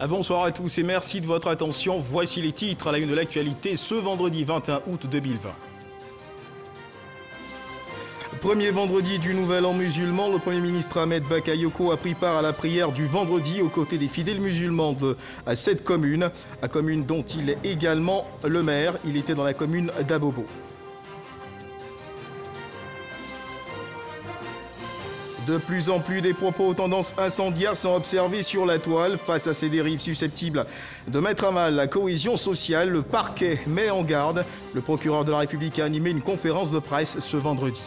Bonsoir à tous et merci de votre attention. Voici les titres à la une de l'actualité ce vendredi 21 août 2020. Premier vendredi du Nouvel An musulman, le Premier ministre Ahmed Bakayoko a pris part à la prière du vendredi aux côtés des fidèles musulmans de cette commune, la commune dont il est également le maire. Il était dans la commune d'Abobo. De plus en plus, des propos aux tendances incendiaires sont observés sur la toile. Face à ces dérives susceptibles de mettre à mal la cohésion sociale, le parquet met en garde. Le procureur de la République a animé une conférence de presse ce vendredi.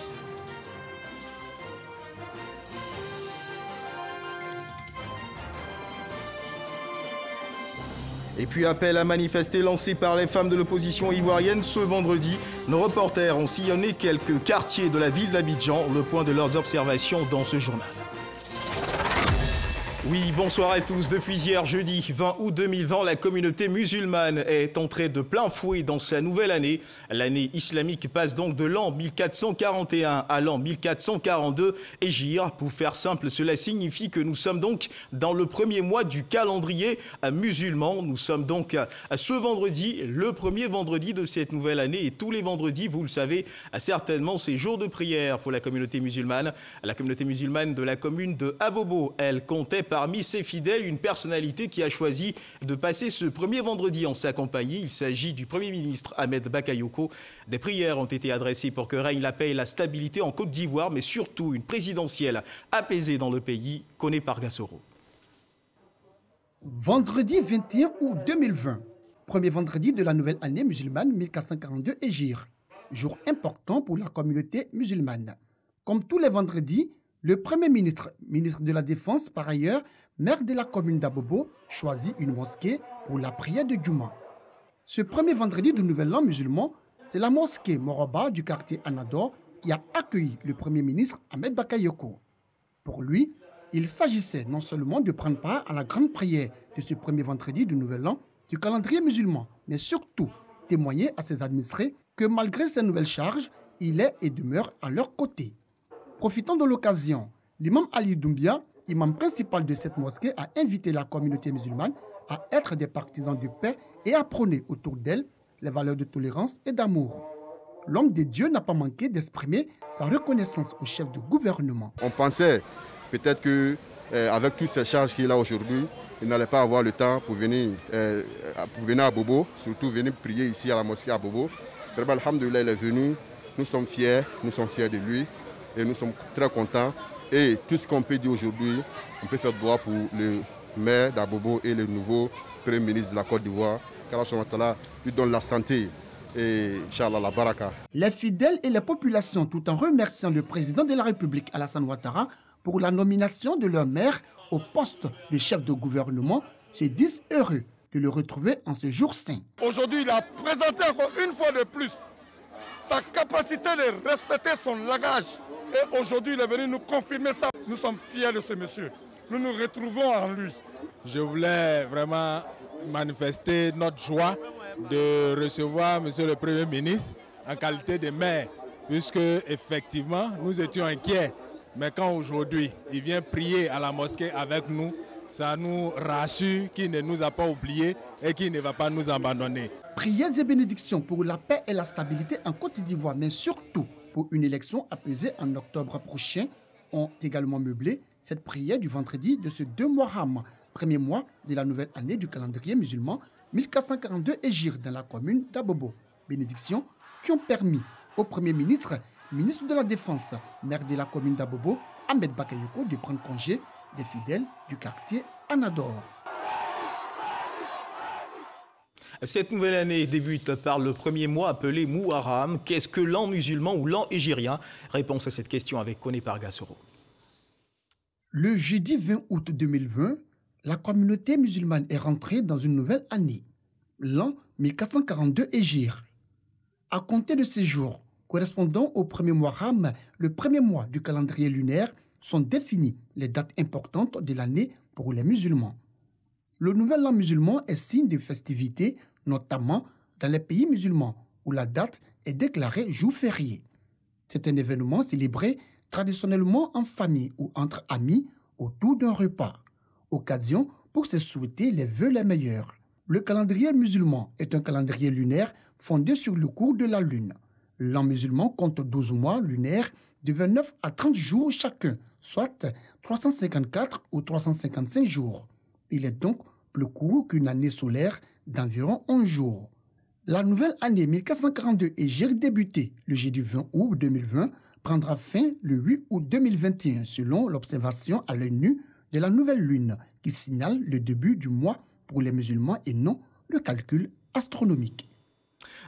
Et puis appel à manifester lancé par les femmes de l'opposition ivoirienne ce vendredi. Nos reporters ont sillonné quelques quartiers de la ville d'Abidjan, le point de leurs observations dans ce journal. Oui, bonsoir à tous. Depuis hier, jeudi 20 août 2020, la communauté musulmane est entrée de plein fouet dans sa nouvelle année. L'année islamique passe donc de l'an 1441 à l'an 1442 Hégire. Pour faire simple, cela signifie que nous sommes donc dans le premier mois du calendrier musulman. Nous sommes donc ce vendredi, le premier vendredi de cette nouvelle année. Et tous les vendredis, vous le savez, certainement, c'est jour de prière pour la communauté musulmane. La communauté musulmane de la commune de Abobo, elle comptait parmi ses fidèles une personnalité qui a choisi de passer ce premier vendredi en sa compagnie. Il s'agit du Premier ministre Ahmed Bakayoko. Des prières ont été adressées pour que règne la paix et la stabilité en Côte d'Ivoire, mais surtout une présidentielle apaisée dans le pays, connaît par Gassoro. Vendredi 21 août 2020, premier vendredi de la nouvelle année musulmane 1442 Hégire. Jour important pour la communauté musulmane. Comme tous les vendredis, le Premier ministre, ministre de la Défense par ailleurs, maire de la commune d'Abobo, choisit une mosquée pour la prière de Djouma. Ce premier vendredi du Nouvel An musulman, c'est la mosquée Moroba du quartier Anador qui a accueilli le Premier ministre Ahmed Bakayoko. Pour lui, il s'agissait non seulement de prendre part à la grande prière de ce premier vendredi du Nouvel An du calendrier musulman, mais surtout témoigner à ses administrés que malgré ses nouvelles charges, il est et demeure à leur côté. Profitant de l'occasion, l'imam Ali Doumbia, imam principal de cette mosquée, a invité la communauté musulmane à être des partisans de paix et à prôner autour d'elle les valeurs de tolérance et d'amour. L'homme de Dieu n'a pas manqué d'exprimer sa reconnaissance au chef de gouvernement. On pensait peut-être qu'avec toutes ces charges qu'il a aujourd'hui, il n'allait pas avoir le temps pour venir à Bobo, surtout venir prier ici à la mosquée à Bobo. Vraiment, alhamdoulilah, il est venu, nous sommes fiers de lui. Et nous sommes très contents. Et tout ce qu'on peut dire aujourd'hui, on peut faire droit pour le maire d'Abobo et le nouveau Premier ministre de la Côte d'Ivoire. Qu'Allah lui donne la santé et Inch'Allah la baraka. Les fidèles et les populations, tout en remerciant le président de la République, Alassane Ouattara, pour la nomination de leur maire au poste de chef de gouvernement, se disent heureux de le retrouver en ce jour saint. Aujourd'hui, il a présenté encore une fois de plus sa capacité de respecter son langage. Et aujourd'hui, il est venu nous confirmer ça. Nous sommes fiers de ce monsieur. Nous nous retrouvons en lui. Je voulais vraiment manifester notre joie de recevoir monsieur le Premier ministre en qualité de maire, puisque effectivement, nous étions inquiets. Mais quand aujourd'hui, il vient prier à la mosquée avec nous, ça nous rassure qu'il ne nous a pas oubliés et qu'il ne va pas nous abandonner. Prières et bénédictions pour la paix et la stabilité en Côte d'Ivoire, mais surtout pour une élection apaisée en octobre prochain, ont également meublé cette prière du vendredi de ce 2 Muharram, premier mois de la nouvelle année du calendrier musulman 1442 Hégire dans la commune d'Abobo. Bénédictions qui ont permis au Premier ministre, ministre de la Défense, maire de la commune d'Abobo, Ahmed Bakayoko, de prendre congé des fidèles du quartier Anador. Cette nouvelle année débute par le premier mois appelé Muharram. Qu'est-ce que l'an musulman ou l'an hégirien? Réponse à cette question avec Koné Pargassoro. Le jeudi 20 août 2020, la communauté musulmane est rentrée dans une nouvelle année, l'an 1442 Hégire. À compter de ces jours, correspondant au premier Muharram, le premier mois du calendrier lunaire, sont définies les dates importantes de l'année pour les musulmans. Le nouvel an musulman est signe de festivité, notamment dans les pays musulmans où la date est déclarée jour férié. C'est un événement célébré traditionnellement en famille ou entre amis autour d'un repas. Occasion pour se souhaiter les vœux les meilleurs. Le calendrier musulman est un calendrier lunaire fondé sur le cours de la lune. L'an musulman compte 12 mois lunaires de 29 à 30 jours chacun, soit 354 ou 355 jours. Il est donc plus court qu'une année solaire d'environ 11 jours. La nouvelle année 1442 Hégire débutée le jeudi 20 août 2020 prendra fin le 8 août 2021 selon l'observation à l'œil nu de la nouvelle lune qui signale le début du mois pour les musulmans et non le calcul astronomique.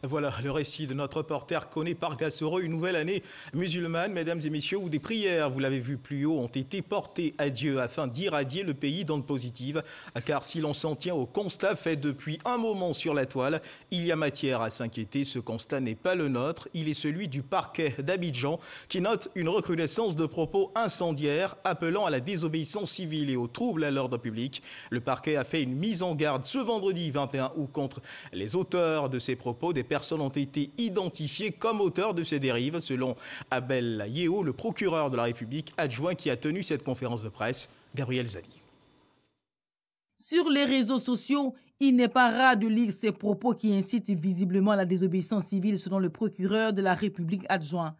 Voilà le récit de notre reporter Koné Pargassoro, une nouvelle année musulmane, mesdames et messieurs, où des prières, vous l'avez vu plus haut, ont été portées à Dieu afin d'irradier le pays d'ondes positives. Car si l'on s'en tient au constat fait depuis un moment sur la toile, il y a matière à s'inquiéter. Ce constat n'est pas le nôtre, il est celui du parquet d'Abidjan qui note une recrudescence de propos incendiaires appelant à la désobéissance civile et au trouble à l'ordre public. Le parquet a fait une mise en garde ce vendredi 21 août contre les auteurs de ces propos. Des personnes ont été identifiées comme auteurs de ces dérives, selon Abel Yeo, le procureur de la République adjoint qui a tenu cette conférence de presse. Gabriel Zali. Sur les réseaux sociaux, il n'est pas rare de lire ces propos qui incitent visiblement à la désobéissance civile, selon le procureur de la République adjoint.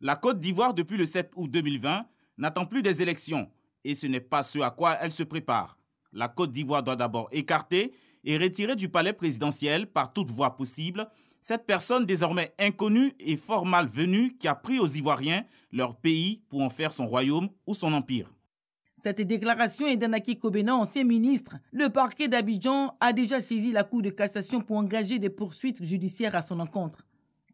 La Côte d'Ivoire, depuis le 7 août 2020, n'attend plus des élections et ce n'est pas ce à quoi elle se prépare. La Côte d'Ivoire doit d'abord écarter et retirer du palais présidentiel par toute voie possible cette personne désormais inconnue et fort mal venue qui a pris aux Ivoiriens leur pays pour en faire son royaume ou son empire. Cette déclaration est d'Anaki Kobena, ancien ministre. Le parquet d'Abidjan a déjà saisi la Cour de cassation pour engager des poursuites judiciaires à son encontre.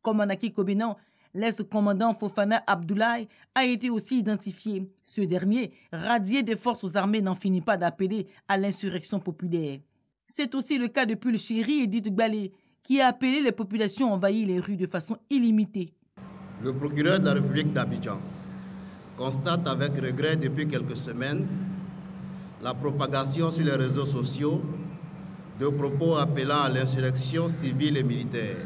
Comme Anaki Kobena, l'ex-commandant Fofana Abdoulaye a été aussi identifié. Ce dernier, radié des forces armées, n'en finit pas d'appeler à l'insurrection populaire. C'est aussi le cas de Pulchéri Edith Gbalé, qui a appelé les populations à envahir les rues de façon illimitée. Le procureur de la République d'Abidjan constate avec regret depuis quelques semaines la propagation sur les réseaux sociaux de propos appelant à l'insurrection civile et militaire,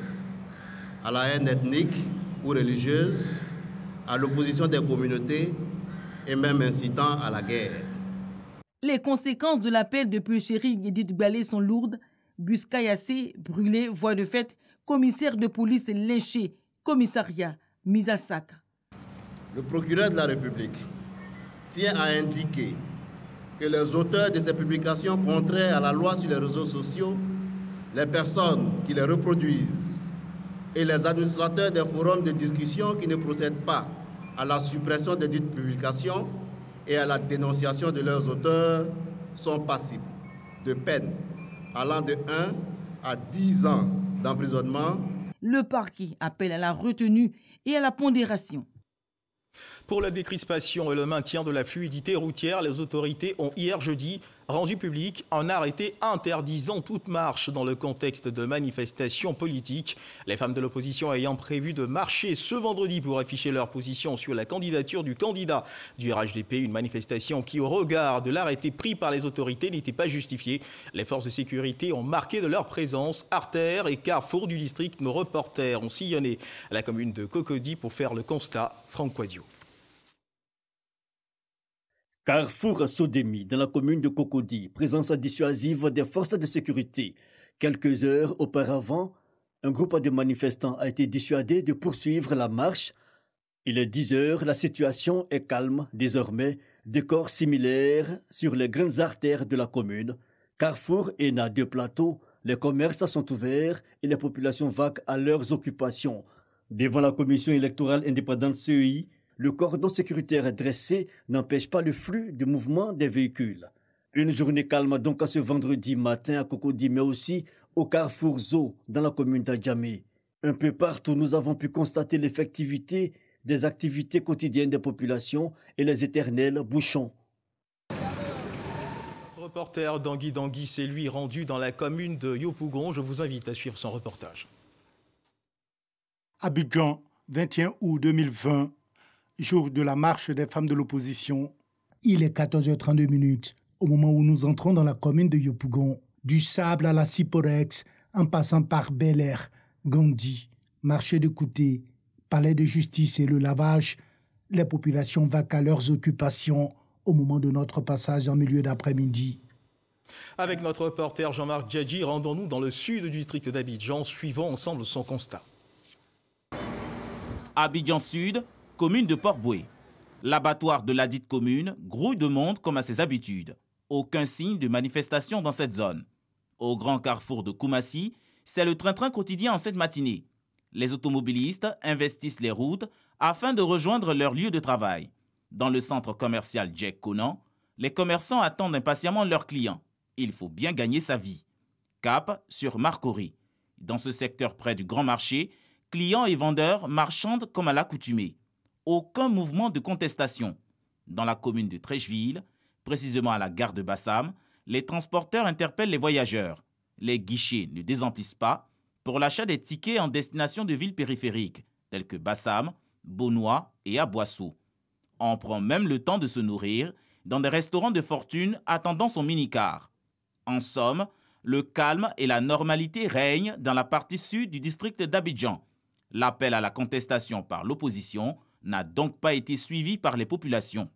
à la haine ethnique ou religieuse, à l'opposition des communautés et même incitant à la guerre. Les conséquences de l'appel de Pulchéri Edith Gbalé sont lourdes. Bus caillassé, brûlé, voie de fait, commissaire de police lynché, commissariat mis à sac. Le procureur de la République tient à indiquer que les auteurs de ces publications contraires à la loi sur les réseaux sociaux, les personnes qui les reproduisent et les administrateurs des forums de discussion qui ne procèdent pas à la suppression des dites publications et à la dénonciation de leurs auteurs sont passibles de peine allant de 1 à 10 ans d'emprisonnement. Le parquet appelle à la retenue et à la pondération. Pour la décrispation et le maintien de la fluidité routière, les autorités ont hier jeudi rendu public un arrêté interdisant toute marche dans le contexte de manifestations politiques. Les femmes de l'opposition ayant prévu de marcher ce vendredi pour afficher leur position sur la candidature du candidat du RHDP, une manifestation qui, au regard de l'arrêté pris par les autorités, n'était pas justifiée. Les forces de sécurité ont marqué de leur présence artères et carrefours du district. Nos reporters ont sillonné la commune de Cocody pour faire le constat. Franck Quadio. Carrefour Sodemi, dans la commune de Cocody, présence dissuasive des forces de sécurité. Quelques heures auparavant, un groupe de manifestants a été dissuadé de poursuivre la marche. Il est 10 heures, la situation est calme désormais, décor similaire sur les grandes artères de la commune. Carrefour et na deux plateaux, les commerces sont ouverts et les populations vaquent à leurs occupations. Devant la commission électorale indépendante CEI, le cordon sécuritaire dressé n'empêche pas le flux de mouvement des véhicules. Une journée calme donc à ce vendredi matin à Cocody, mais aussi au Carrefour Zoo dans la commune d'Adjamé. Un peu partout, nous avons pu constater l'effectivité des activités quotidiennes des populations et les éternels bouchons. Notre reporter Dangui Dangui s'est lui rendu dans la commune de Yopougon. Je vous invite à suivre son reportage. Abidjan, 21 août 2020. Jour de la marche des femmes de l'opposition. Il est 14h32 au moment où nous entrons dans la commune de Yopougon. Du Sable à la Ciporex, en passant par Bel Air, Gandhi, marché de Kouté, palais de justice et le lavage, les populations vaquent à leurs occupations au moment de notre passage en milieu d'après-midi. Avec notre reporter Jean-Marc Djadji, rendons-nous dans le sud du district d'Abidjan. Suivons ensemble son constat. Abidjan Sud, commune de Port-Boué. L'abattoir de ladite commune grouille de monde comme à ses habitudes. Aucun signe de manifestation dans cette zone. Au grand carrefour de Koumassi, c'est le train-train quotidien en cette matinée. Les automobilistes investissent les routes afin de rejoindre leur lieu de travail. Dans le centre commercial Jack Conan, les commerçants attendent impatiemment leurs clients. Il faut bien gagner sa vie. Cap sur Marcory. Dans ce secteur près du grand marché, clients et vendeurs marchandent comme à l'accoutumée. Aucun mouvement de contestation. Dans la commune de Trècheville, précisément à la gare de Bassam, les transporteurs interpellent les voyageurs. Les guichets ne désemplissent pas pour l'achat des tickets en destination de villes périphériques, telles que Bassam, Beaunois et Aboissou. On prend même le temps de se nourrir dans des restaurants de fortune attendant son minicar. En somme, le calme et la normalité règnent dans la partie sud du district d'Abidjan. L'appel à la contestation par l'opposition n'a donc pas été suivi par les populations.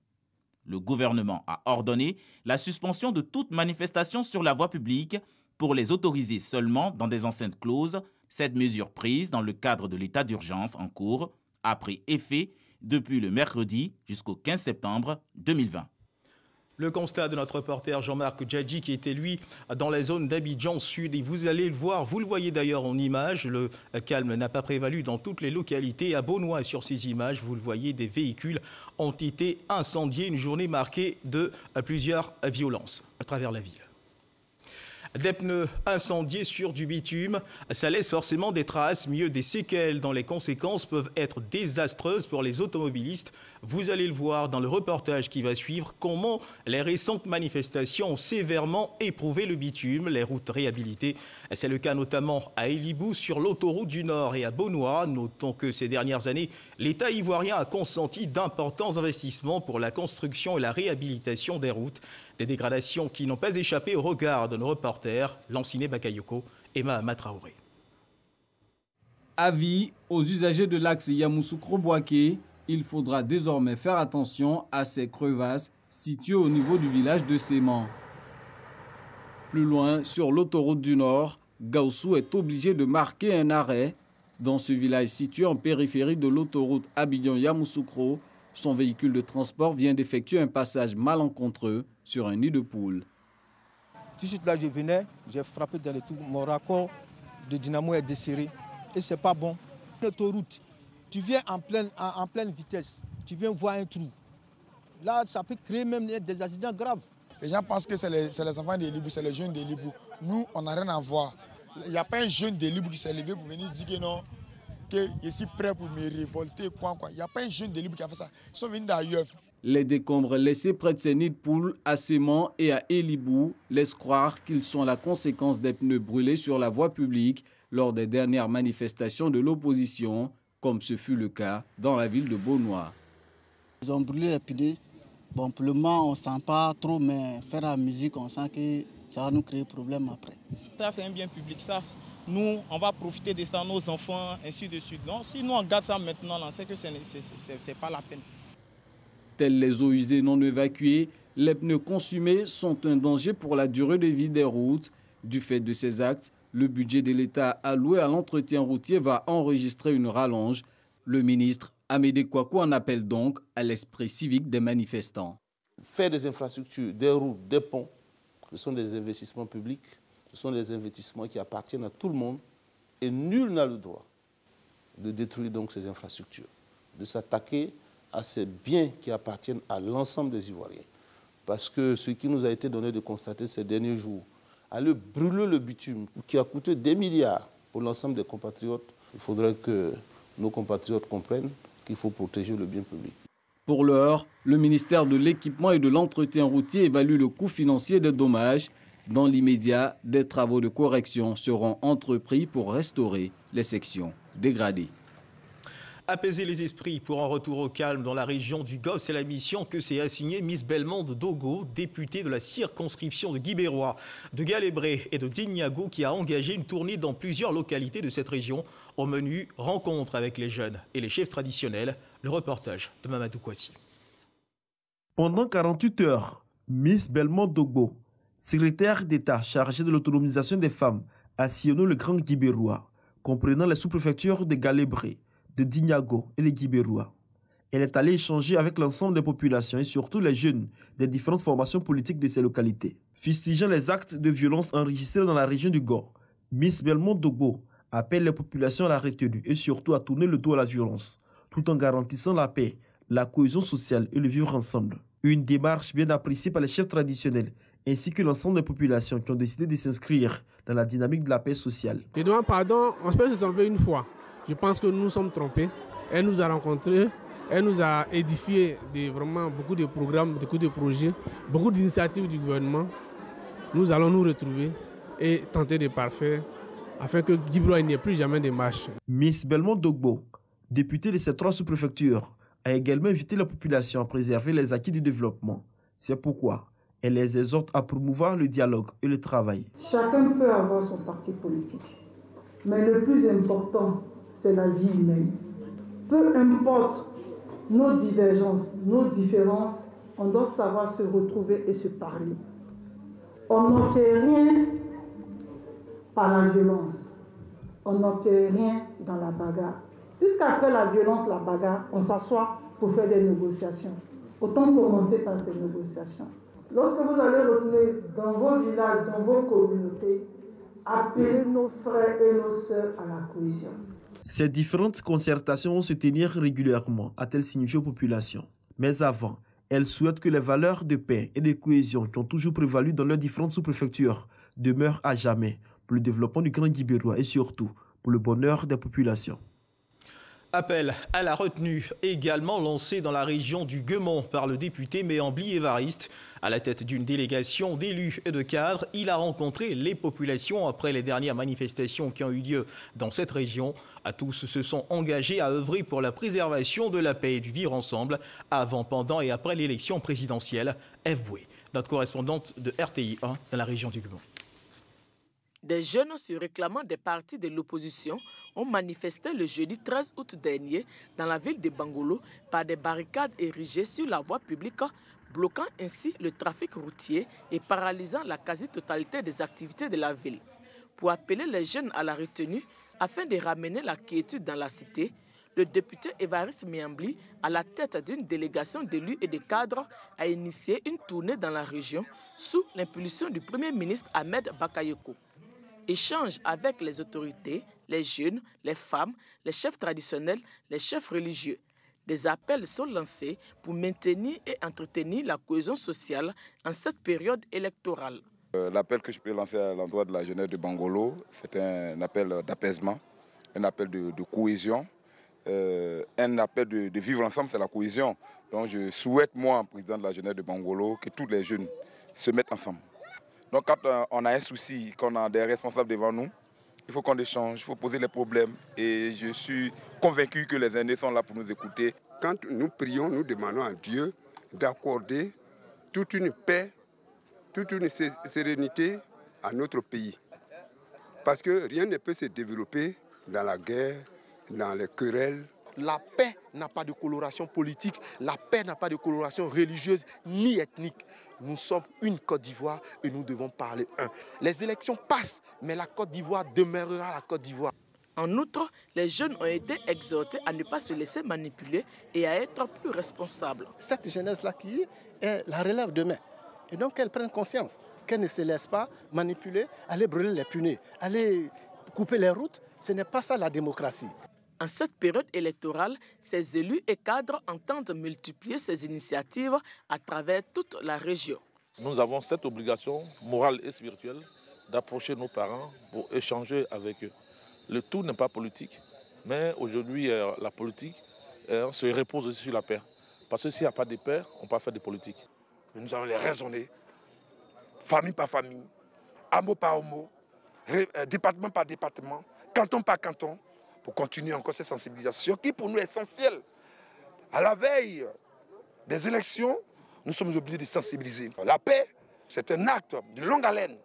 Le gouvernement a ordonné la suspension de toute manifestation sur la voie publique pour les autoriser seulement dans des enceintes closes. Cette mesure prise dans le cadre de l'état d'urgence en cours a pris effet depuis le mercredi jusqu'au 15 septembre 2020. Le constat de notre reporter Jean-Marc Djadji qui était lui dans la zone d'Abidjan Sud. Et vous allez le voir, vous le voyez d'ailleurs en image, le calme n'a pas prévalu dans toutes les localités. À Beaunois, sur ces images, vous le voyez, des véhicules ont été incendiés. Une journée marquée de plusieurs violences à travers la ville. Des pneus incendiés sur du bitume, ça laisse forcément des traces, mieux des séquelles dont les conséquences peuvent être désastreuses pour les automobilistes. Vous allez le voir dans le reportage qui va suivre, comment les récentes manifestations ont sévèrement éprouvé le bitume, les routes réhabilitées. C'est le cas notamment à Elibou sur l'autoroute du Nord et à Beaunois. Notons que ces dernières années, l'État ivoirien a consenti d'importants investissements pour la construction et la réhabilitation des routes. Des dégradations qui n'ont pas échappé au regard de nos reporters, Lanciné Bakayoko et Mahama Traoré. Avis aux usagers de l'axe Yamoussoukro-Boaké, il faudra désormais faire attention à ces crevasses situées au niveau du village de Séman. Plus loin, sur l'autoroute du Nord, Gaussou est obligé de marquer un arrêt. Dans ce village situé en périphérie de l'autoroute Abidjan-Yamoussoukro, son véhicule de transport vient d'effectuer un passage malencontreux sur un nid de poule. Tout de suite là, je venais, j'ai frappé dans le tout, mon raccord de dynamo est desserré et c'est pas bon. L'autoroute, tu viens en pleine vitesse, tu viens voir un trou. Là, ça peut créer même des accidents graves. Les gens pensent que c'est les enfants de Libou, c'est les jeunes de Libou. Nous, on n'a rien à voir. Il n'y a pas un jeune de Libou qui s'est levé pour venir dire que non, que je suis prêt pour me révolter. Il n'y a pas un jeune de Libou qui a fait ça. Ils sont venus d'ailleurs. Les décombres laissés près de ces nids de poules à Séman et à Elibou laissent croire qu'ils sont la conséquence des pneus brûlés sur la voie publique lors des dernières manifestations de l'opposition, comme ce fut le cas dans la ville de Beaunois. Ils ont brûlé les pneus. Bon, pour le moment, on ne sent pas trop, mais faire la musique, on sent que ça va nous créer problème après. Ça, c'est un bien public. Ça, nous, on va profiter de ça, nos enfants, ainsi de suite. Donc, si nous, on garde ça maintenant, on sait que ce n'est pas la peine. Tels les eaux usées non évacuées, les pneus consumés sont un danger pour la durée de vie des routes. Du fait de ces actes, le budget de l'État alloué à l'entretien routier va enregistrer une rallonge. Le ministre Amédée Kouakou en appelle donc à l'esprit civique des manifestants. Faire des infrastructures, des routes, des ponts, ce sont des investissements publics, ce sont des investissements qui appartiennent à tout le monde et nul n'a le droit de détruire donc ces infrastructures, de s'attaquer à ces biens qui appartiennent à l'ensemble des Ivoiriens. Parce que ce qui nous a été donné de constater ces derniers jours, aller brûler le bitume qui a coûté des milliards pour l'ensemble des compatriotes, il faudrait que nos compatriotes comprennent qu'il faut protéger le bien public. Pour l'heure, le ministère de l'Équipement et de l'Entretien routier évalue le coût financier des dommages. Dans l'immédiat, des travaux de correction seront entrepris pour restaurer les sections dégradées. Apaiser les esprits pour un retour au calme dans la région du Golfe, c'est la mission que s'est assignée Miss Belmonde Dogo, députée de la circonscription de Guibérois, de Galébré et de Dignago, qui a engagé une tournée dans plusieurs localités de cette région. Au menu, rencontre avec les jeunes et les chefs traditionnels. Le reportage de Mamadou Kouassi. Pendant 48 heures, Miss Belmonde Dogo secrétaire d'État chargé de l'autonomisation des femmes, a sillonné le Grand Guibérois, comprenant les sous-préfectures de Galébré, de Dignago et de Guibérois. Elle est allée échanger avec l'ensemble des populations et surtout les jeunes des différentes formations politiques de ces localités. Fustigeant les actes de violence enregistrés dans la région du Gor, Miss Belmont Dogbo appelle les populations à la retenue et surtout à tourner le dos à la violence, tout en garantissant la paix, la cohésion sociale et le vivre ensemble. Une démarche bien appréciée par les chefs traditionnels ainsi que l'ensemble des populations qui ont décidé de s'inscrire dans la dynamique de la paix sociale. Je demande pardon, on peut se tromper une fois. Je pense que nous nous sommes trompés. Elle nous a rencontrés, elle nous a édifié vraiment beaucoup de programmes, beaucoup de projets, beaucoup d'initiatives du gouvernement. Nous allons nous retrouver et tenter de parfaire afin que Guibérois n'y ait plus jamais de marche. Miss Belmont Dogbo, députée de ces 3 sous-préfectures, a également invité la population à préserver les acquis du développement. C'est pourquoi elle les exhorte à promouvoir le dialogue et le travail. Chacun peut avoir son parti politique, mais le plus important, c'est la vie humaine. Peu importe nos divergences, nos différences, on doit savoir se retrouver et se parler. On n'obtient rien par la violence, on n'obtient rien dans la bagarre. Jusqu'après la violence, la bagarre, on s'assoit pour faire des négociations. Autant commencer par ces négociations. Lorsque vous allez retourner dans vos villages, dans vos communautés, appelez nos frères et nos sœurs à la cohésion. Ces différentes concertations vont se tenir régulièrement, a-t-elle signifié aux populations. Mais avant, elle souhaite que les valeurs de paix et de cohésion qui ont toujours prévalu dans leurs différentes sous-préfectures demeurent à jamais pour le développement du Grand Guibérois et surtout pour le bonheur des populations. Appel à la retenue également lancé dans la région du Guemont par le député Méambli Évariste. À la tête d'une délégation d'élus et de cadres, il a rencontré les populations après les dernières manifestations qui ont eu lieu dans cette région. Tous se sont engagés à œuvrer pour la préservation de la paix et du vivre ensemble avant, pendant et après l'élection présidentielle. Ève Boué, notre correspondante de RTI 1 dans la région du Guemont. Des jeunes se réclamant des partis de l'opposition ont manifesté le jeudi 13 août dernier dans la ville de Bangolo par des barricades érigées sur la voie publique, bloquant ainsi le trafic routier et paralysant la quasi-totalité des activités de la ville. Pour appeler les jeunes à la retenue afin de ramener la quiétude dans la cité, le député Évariste Méambli, à la tête d'une délégation d'élus et de cadres, a initié une tournée dans la région sous l'impulsion du Premier ministre Ahmed Bakayoko. Échange avec les autorités, les jeunes, les femmes, les chefs traditionnels, les chefs religieux. Des appels sont lancés pour maintenir et entretenir la cohésion sociale en cette période électorale. L'appel que je peux lancer à l'endroit de la jeunesse de Bangolo, c'est un appel d'apaisement, un appel de cohésion, un appel de vivre ensemble, c'est la cohésion. Donc je souhaite, moi, président de la jeunesse de Bangolo, que tous les jeunes se mettent ensemble. Donc quand on a un souci, qu'on a des responsables devant nous, il faut qu'on échange, il faut poser les problèmes. Et je suis convaincu que les aînés sont là pour nous écouter. Quand nous prions, nous demandons à Dieu d'accorder toute une paix, toute une sérénité à notre pays. Parce que rien ne peut se développer dans la guerre, dans les querelles. La paix n'a pas de coloration politique, la paix n'a pas de coloration religieuse ni ethnique. Nous sommes une Côte d'Ivoire et nous devons parler un. Les élections passent, mais la Côte d'Ivoire demeurera la Côte d'Ivoire. En outre, les jeunes ont été exhortés à ne pas se laisser manipuler et à être plus responsables. Cette jeunesse-là qui est la relève demain. Et donc qu'elle prenne conscience, qu'elle ne se laisse pas manipuler, aller brûler les punais, aller couper les routes. Ce n'est pas ça la démocratie. En cette période électorale, ces élus et cadres entendent multiplier ces initiatives à travers toute la région. Nous avons cette obligation morale et spirituelle d'approcher nos parents pour échanger avec eux. Le tout n'est pas politique, mais aujourd'hui, la politique se repose aussi sur la paix. Parce que s'il n'y a pas de paix, on ne peut pas faire de politique. Nous allons les raisonner, famille par famille, hameau par hameau, département par département, canton par canton, pour continuer encore cette sensibilisation qui pour nous est essentielle. À la veille des élections, nous sommes obligés de sensibiliser. La paix, c'est un acte de longue haleine.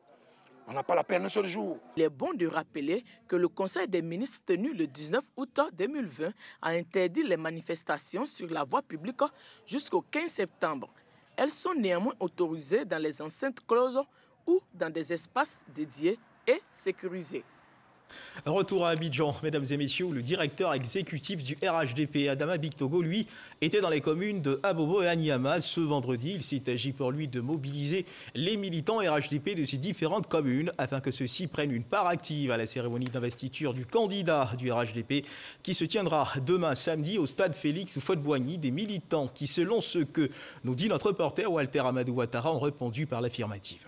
On n'a pas la paix un seul jour. Il est bon de rappeler que le Conseil des ministres tenu le 19 août 2020 a interdit les manifestations sur la voie publique jusqu'au 15 septembre. Elles sont néanmoins autorisées dans les enceintes closes ou dans des espaces dédiés et sécurisés. Retour à Abidjan, mesdames et messieurs, où le directeur exécutif du RHDP, Adama Bictogo, lui, était dans les communes de Abobo et Anyama ce vendredi. Il s'est agi pour lui de mobiliser les militants RHDP de ces différentes communes afin que ceux-ci prennent une part active à la cérémonie d'investiture du candidat du RHDP qui se tiendra demain samedi au stade Félix Houphouët-Boigny. Des militants qui, selon ce que nous dit notre reporter Walter Amadou Ouattara, ont répondu par l'affirmative.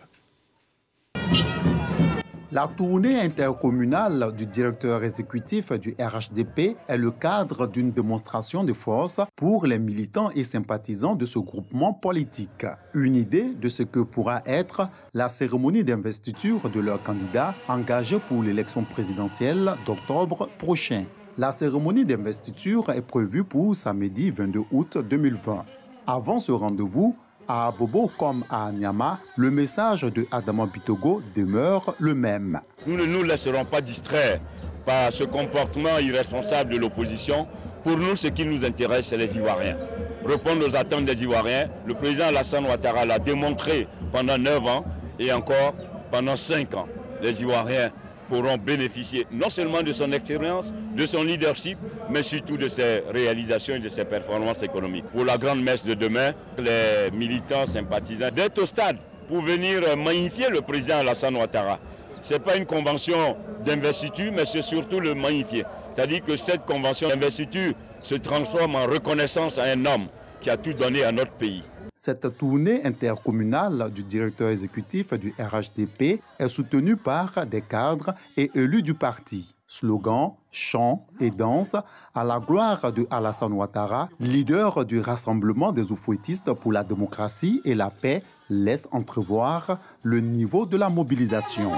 La tournée intercommunale du directeur exécutif du RHDP est le cadre d'une démonstration de force pour les militants et sympathisants de ce groupement politique. Une idée de ce que pourra être la cérémonie d'investiture de leur candidat engagé pour l'élection présidentielle d'octobre prochain. La cérémonie d'investiture est prévue pour samedi 22 août 2020. Avant ce rendez-vous, à Abobo comme à Anyama, le message de Adama Bictogo demeure le même. Nous ne nous laisserons pas distraire par ce comportement irresponsable de l'opposition. Pour nous, ce qui nous intéresse, c'est les Ivoiriens. Répondre aux attentes des Ivoiriens. Le président Alassane Ouattara l'a démontré pendant 9 ans et encore pendant 5 ans. Les Ivoiriens pourront bénéficier non seulement de son expérience, de son leadership, mais surtout de ses réalisations et de ses performances économiques. Pour la grande messe de demain, les militants sympathisants d'être au stade pour venir magnifier le président Alassane Ouattara. Ce n'est pas une convention d'investiture, mais c'est surtout le magnifier. C'est-à-dire que cette convention d'investiture se transforme en reconnaissance à un homme qui a tout donné à notre pays. Cette tournée intercommunale du directeur exécutif du RHDP est soutenue par des cadres et élus du parti. Slogans, chants et danses à la gloire de Alassane Ouattara, leader du Rassemblement des Oufouettistes pour la démocratie et la paix, laissent entrevoir le niveau de la mobilisation.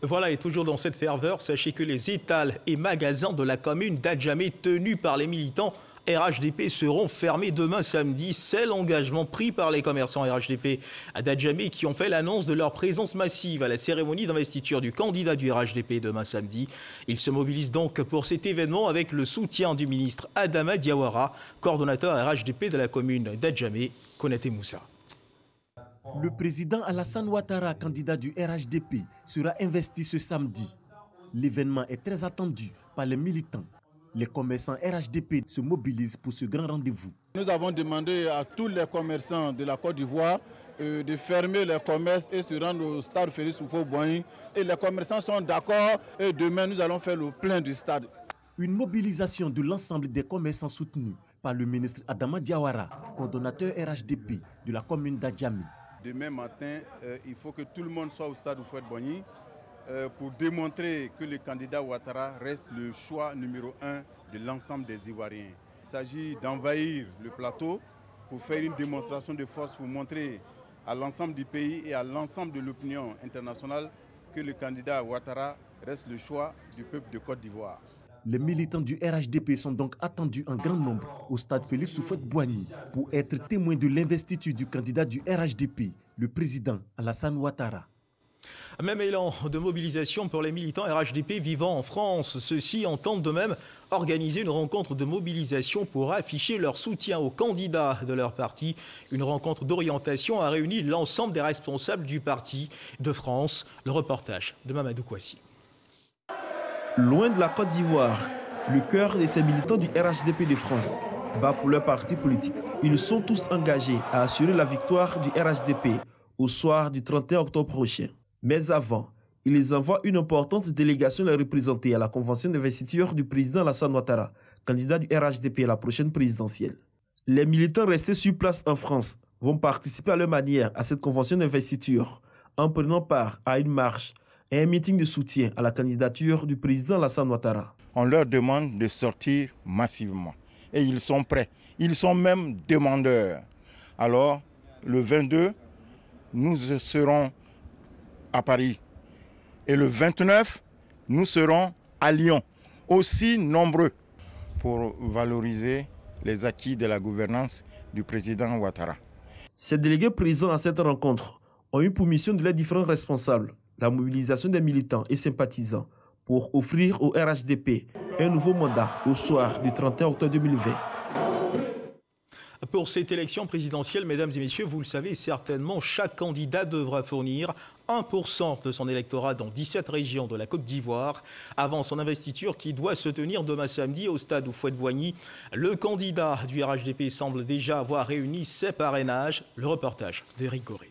Voilà, et toujours dans cette ferveur, sachez que les étals et magasins de la commune d'Adjamé tenus par les militants RHDP seront fermés demain samedi. C'est l'engagement pris par les commerçants RHDP d'Adjamé qui ont fait l'annonce de leur présence massive à la cérémonie d'investiture du candidat du RHDP demain samedi. Ils se mobilisent donc pour cet événement avec le soutien du ministre Adama Diawara, coordonnateur RHDP de la commune d'Adjamé, Konaté Moussa. Le président Alassane Ouattara, candidat du RHDP, sera investi ce samedi. L'événement est très attendu par les militants. Les commerçants RHDP se mobilisent pour ce grand rendez-vous. Nous avons demandé à tous les commerçants de la Côte d'Ivoire de fermer les commerces et se rendre au stade Félix Houphouët-Boigny. Et les commerçants sont d'accord et demain nous allons faire le plein du stade. Une mobilisation de l'ensemble des commerçants soutenus par le ministre Adama Diawara, coordonnateur RHDP de la commune d'Adjamé. Demain matin, il faut que tout le monde soit au stade Houphouët-Boigny pour démontrer que le candidat Ouattara reste le choix numéro 1 de l'ensemble des Ivoiriens. Il s'agit d'envahir le plateau pour faire une démonstration de force pour montrer à l'ensemble du pays et à l'ensemble de l'opinion internationale que le candidat Ouattara reste le choix du peuple de Côte d'Ivoire. Les militants du RHDP sont donc attendus en grand nombre au stade Félix Houphouët-Boigny pour être témoins de l'investiture du candidat du RHDP, le président Alassane Ouattara. Même élan de mobilisation pour les militants RHDP vivant en France. Ceux-ci entendent de même organiser une rencontre de mobilisation pour afficher leur soutien aux candidats de leur parti. Une rencontre d'orientation a réuni l'ensemble des responsables du parti de France. Le reportage de Mamadou Kouassi. Loin de la Côte d'Ivoire, le cœur de ces militants du RHDP de France bat pour leur parti politique. Ils sont tous engagés à assurer la victoire du RHDP au soir du 31 octobre prochain. Mais avant, ils envoient une importante délégation les représenter à la convention d'investiture du président Alassane Ouattara, candidat du RHDP à la prochaine présidentielle. Les militants restés sur place en France vont participer à leur manière à cette convention d'investiture en prenant part à une marche et un meeting de soutien à la candidature du président Alassane Ouattara. On leur demande de sortir massivement et ils sont prêts. Ils sont même demandeurs. Alors, le 22, nous serons à Paris et le 29, nous serons à Lyon, aussi nombreux pour valoriser les acquis de la gouvernance du président Ouattara. Ces délégués présents à cette rencontre ont eu pour mission de les différents responsables la mobilisation des militants et sympathisants pour offrir au RHDP un nouveau mandat au soir du 31 octobre 2020. Pour cette élection présidentielle, mesdames et messieurs, vous le savez certainement, chaque candidat devra fournir 1% de son électorat dans 17 régions de la Côte d'Ivoire avant son investiture qui doit se tenir demain samedi au stade Houphouët-Boigny. Le candidat du RHDP semble déjà avoir réuni ses parrainages. Le reportage d'Éric Goré.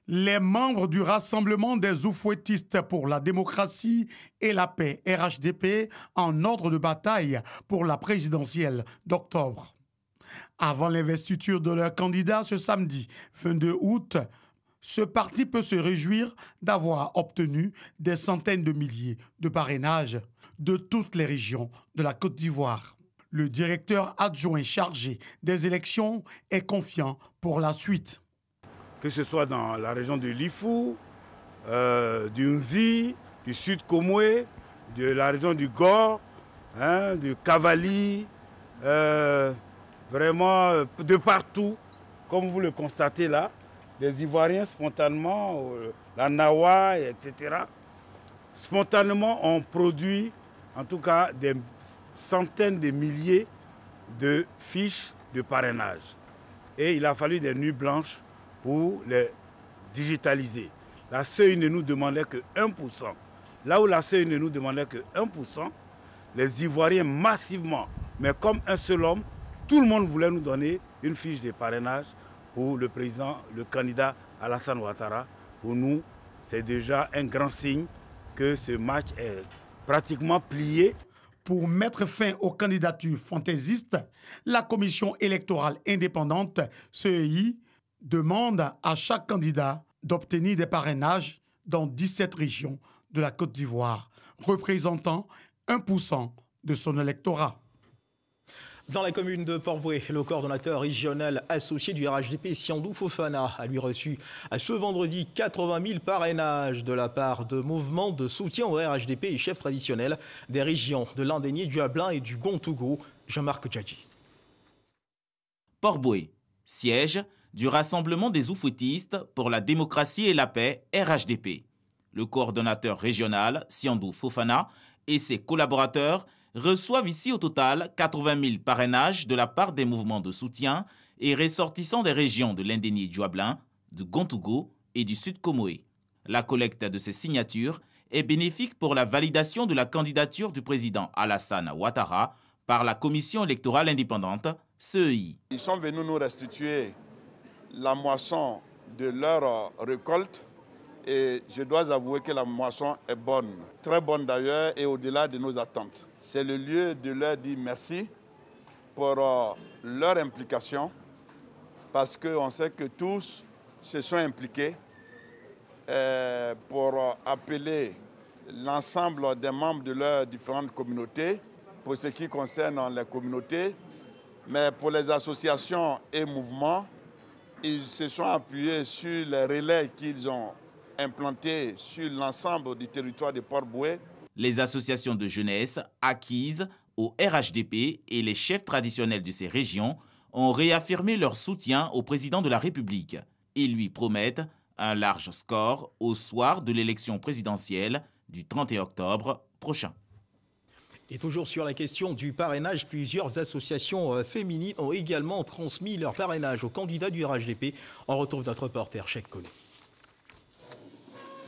Les membres du Rassemblement des Oufouettistes pour la démocratie et la paix, RHDP, en ordre de bataille pour la présidentielle d'octobre. Avant l'investiture de leur candidat ce samedi 22 août, ce parti peut se réjouir d'avoir obtenu des centaines de milliers de parrainages de toutes les régions de la Côte d'Ivoire. Le directeur adjoint chargé des élections est confiant pour la suite. Que ce soit dans la région de Lifou, du Nzi, du Sud Komoué, de la région du Gor, du Cavali, vraiment de partout, comme vous le constatez là, des Ivoiriens spontanément, la Nawa, etc., spontanément ont produit en tout cas des centaines de milliers de fiches de parrainage. Et il a fallu des nuits blanches pour les digitaliser. La CEI ne nous demandait que 1%. Là où la CEI ne nous demandait que 1%, les Ivoiriens massivement, mais comme un seul homme, tout le monde voulait nous donner une fiche de parrainage pour le président, le candidat Alassane Ouattara. Pour nous, c'est déjà un grand signe que ce match est pratiquement plié. Pour mettre fin aux candidatures fantaisistes, la commission électorale indépendante, CEI, demande à chaque candidat d'obtenir des parrainages dans 17 régions de la Côte d'Ivoire, représentant 1% de son électorat. Dans la commune de Port-Bouët, le coordonnateur régional associé du RHDP, Siandou Fofana, a lui reçu ce vendredi 80 000 parrainages de la part de mouvements de soutien au RHDP et chefs traditionnels des régions de Landénié, du Ablain et du Gontougo. Jean-Marc Djadji. Port-Bouët, siège du Rassemblement des Oufouettistes pour la démocratie et la paix, RHDP. Le coordonnateur régional, Siandou Fofana, et ses collaborateurs reçoivent ici au total 80 000 parrainages de la part des mouvements de soutien et ressortissants des régions de Landénié, du Ablain, du Gontougo et du Sud Komoué. La collecte de ces signatures est bénéfique pour la validation de la candidature du président Alassane Ouattara par la commission électorale indépendante, CEI. Ils sont venus nous restituer la moisson de leur récolte et je dois avouer que la moisson est bonne, très bonne d'ailleurs et au-delà de nos attentes. C'est le lieu de leur dire merci pour leur implication parce qu'on sait que tous se sont impliqués pour appeler l'ensemble des membres de leurs différentes communautés pour ce qui concerne les communautés, mais pour les associations et mouvements, ils se sont appuyés sur les relais qu'ils ont implantés sur l'ensemble du territoire de Port-Bouët. Les associations de jeunesse acquises au RHDP et les chefs traditionnels de ces régions ont réaffirmé leur soutien au président de la République. Ils lui promettent un large score au soir de l'élection présidentielle du 31 octobre prochain. Et toujours sur la question du parrainage, plusieurs associations féminines ont également transmis leur parrainage aux candidats du RHDP. On retrouve notre reporter Cheikh Koné.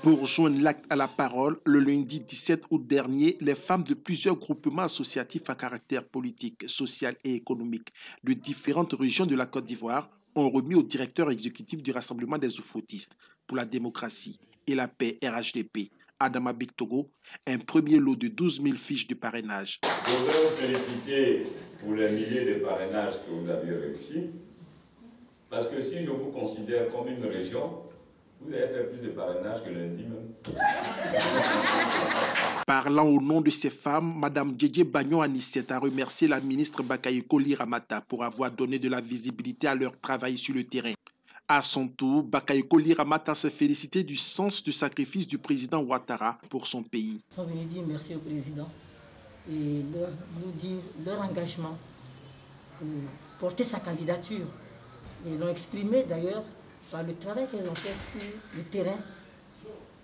Pour joindre l'acte à la parole, le lundi 17 août dernier, les femmes de plusieurs groupements associatifs à caractère politique, social et économique de différentes régions de la Côte d'Ivoire ont remis au directeur exécutif du Rassemblement des Oufouettistes pour la démocratie et la paix RHDP, Adama Bictogo, un premier lot de 12 000 fiches de parrainage. Je voudrais vous féliciter pour les milliers de parrainages que vous avez réussi, parce que si je vous considère comme une région, vous avez fait plus de parrainage que lundi même. Parlant au nom de ces femmes, Mme Djedje Bagnon Anissette a remercié la ministre Bakayoko Liramata pour avoir donné de la visibilité à leur travail sur le terrain. À son tour, Bakayoko Liramata s'est félicité du sens du sacrifice du président Ouattara pour son pays. Ils sont venus dire merci au président et nous dire leur engagement pour porter sa candidature. Et ils l'ont exprimé d'ailleurs par le travail qu'ils ont fait sur le terrain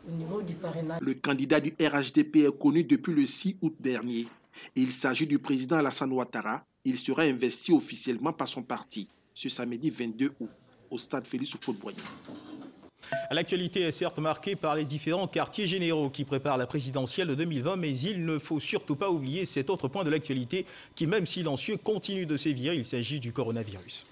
au niveau du parrainage. Le candidat du RHDP est connu depuis le 6 août dernier. Il s'agit du président Alassane Ouattara, Il sera investi officiellement par son parti ce samedi 22 août au stade Félix Houphouët-Boigny. L'actualité est certes marquée par les différents quartiers généraux qui préparent la présidentielle de 2020, mais il ne faut surtout pas oublier cet autre point de l'actualité qui, même silencieux, continue de sévir. Il s'agit du coronavirus.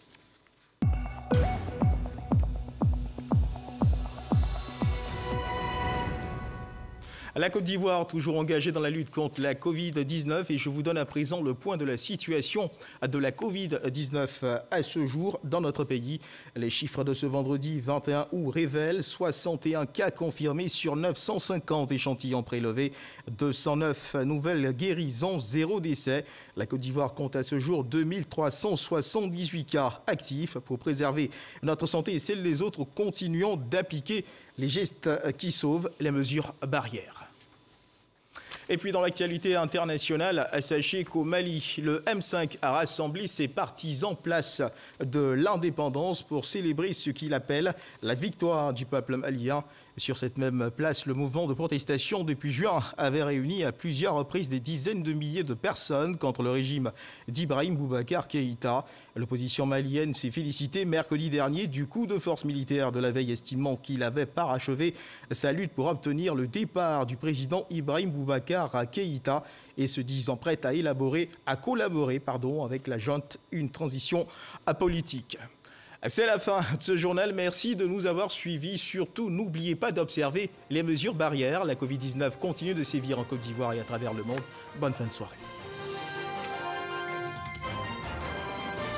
La Côte d'Ivoire, toujours engagée dans la lutte contre la Covid-19, et je vous donne à présent le point de la situation de la Covid-19 à ce jour dans notre pays. Les chiffres de ce vendredi 21 août révèlent 61 cas confirmés sur 950 échantillons prélevés, 209 nouvelles guérisons, 0 décès. La Côte d'Ivoire compte à ce jour 2378 cas actifs. Pour préserver notre santé et celle des autres, continuons d'appliquer les gestes qui sauvent, les mesures barrières. Et puis dans l'actualité internationale, sachez qu'au Mali, le M5 a rassemblé ses partisans place de l'indépendance pour célébrer ce qu'il appelle la victoire du peuple malien. Sur cette même place, le mouvement de protestation depuis juin avait réuni à plusieurs reprises des dizaines de milliers de personnes contre le régime d'Ibrahim Boubacar Keïta. L'opposition malienne s'est félicitée mercredi dernier du coup de force militaire de la veille, estimant qu'il avait parachevé sa lutte pour obtenir le départ du président Ibrahim Boubacar Keïta et se disant prête à collaborer avec la junte une transition apolitique. C'est la fin de ce journal. Merci de nous avoir suivis. Surtout, n'oubliez pas d'observer les mesures barrières. La Covid-19 continue de sévir en Côte d'Ivoire et à travers le monde. Bonne fin de soirée.